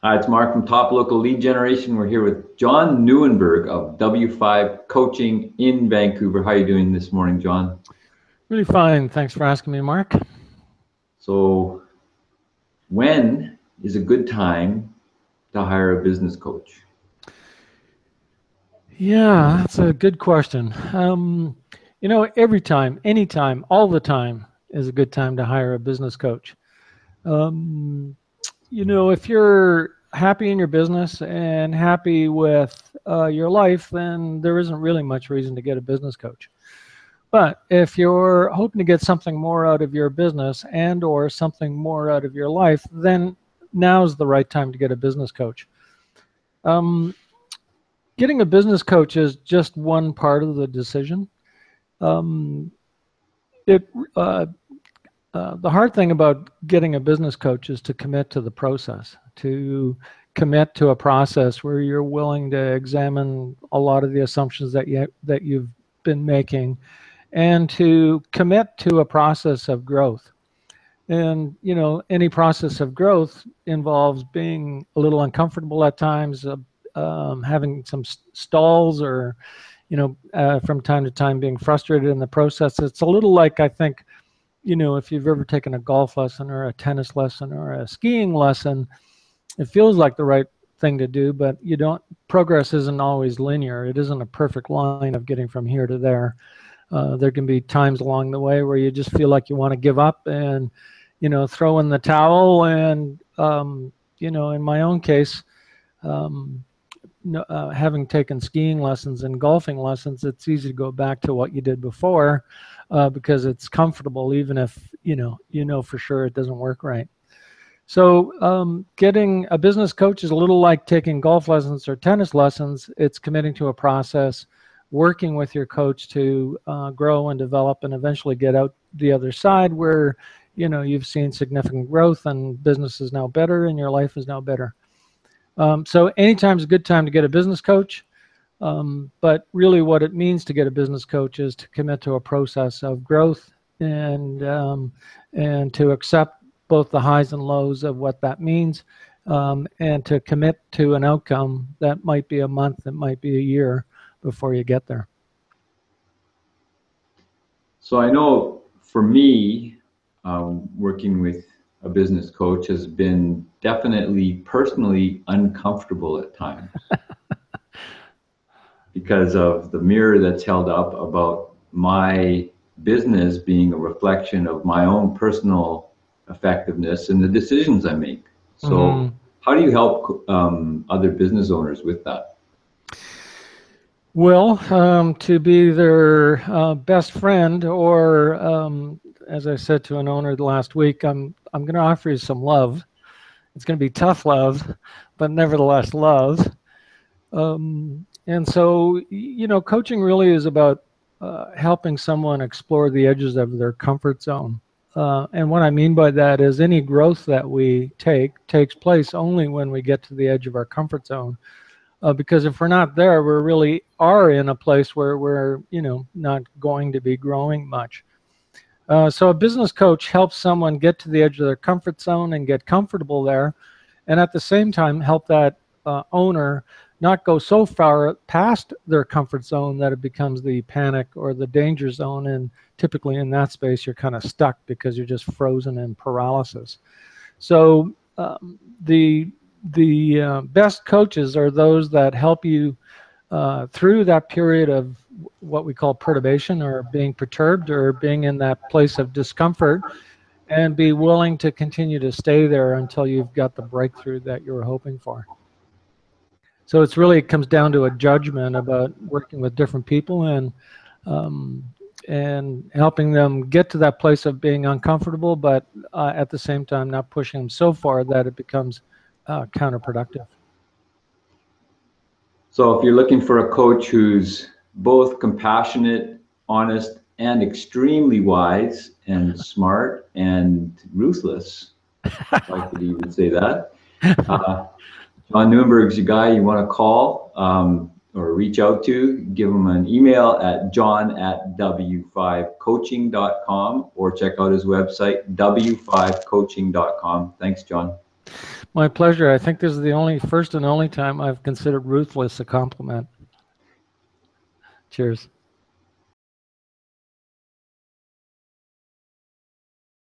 Hi, it's Mark from Top Local Lead Generation. We're here with John Nieuwenburg of W5 Coaching in Vancouver. How are you doing this morning, John? Really fine. Thanks for asking me, Mark. So, when is a good time to hire a business coach? Yeah, that's a good question. Every time, anytime, all the time is a good time to hire a business coach. If you're happy in your business and happy with your life, then there isn't really much reason to get a business coach. But if you're hoping to get something more out of your business and or something more out of your life, then now's the right time to get a business coach. Getting a business coach is just one part of the decision. The hard thing about getting a business coach is to commit to the process, to commit to a process where you're willing to examine a lot of the assumptions that you've been making, and to commit to a process of growth. And any process of growth involves being a little uncomfortable at times, having some stalls, or from time to time being frustrated in the process. It's a little like, I think, if you've ever taken a golf lesson or a tennis lesson or a skiing lesson, it feels like the right thing to do, but progress isn't always linear. It isn't a perfect line of getting from here to there. There can be times along the way where you just feel like you want to give up and throw in the towel. And in my own case, having taken skiing lessons and golfing lessons, it's easy to go back to what you did before because it's comfortable, even if for sure it doesn't work right. So getting a business coach is a little like taking golf lessons or tennis lessons. It's committing to a process, working with your coach to grow and develop, and eventually get out the other side where you've seen significant growth and business is now better and your life is now better. So anytime is a good time to get a business coach, but really what it means to get a business coach is to commit to a process of growth and to accept both the highs and lows of what that means, and to commit to an outcome that might be a month, that might be a year before you get there. So I know for me, working with a business coach has been definitely personally uncomfortable at times because of the mirror that's held up about my business being a reflection of my own personal effectiveness and the decisions I make. So how do you help other business owners with that? Well, to be their best friend, or as I said to an owner last week, I'm going to offer you some love. It's going to be tough love, but nevertheless love. And so, coaching really is about helping someone explore the edges of their comfort zone. And what I mean by that is any growth that we takes place only when we get to the edge of our comfort zone. Because if we're not there, we really are in a place where we're, not going to be growing much. So a business coach helps someone get to the edge of their comfort zone and get comfortable there, and at the same time help that owner not go so far past their comfort zone that it becomes the panic or the danger zone. And typically in that space, you're kind of stuck because you're just frozen in paralysis. So the best coaches are those that help you through that period of what we call perturbation, or being perturbed, or being in that place of discomfort, and be willing to continue to stay there until you've got the breakthrough that you were hoping for. So it comes down to a judgment about working with different people and helping them get to that place of being uncomfortable, but at the same time not pushing them so far that it becomes counterproductive. So if you're looking for a coach who's both compassionate, honest, and extremely wise and smart and ruthless, I'd like that you would say that. John Nieuwenburg's your guy you want to call or reach out to. Give him an email at john@w5coaching.com or check out his website, w5coaching.com. Thanks, John. My pleasure. I think this is the first and only time I've considered ruthless a compliment. Cheers.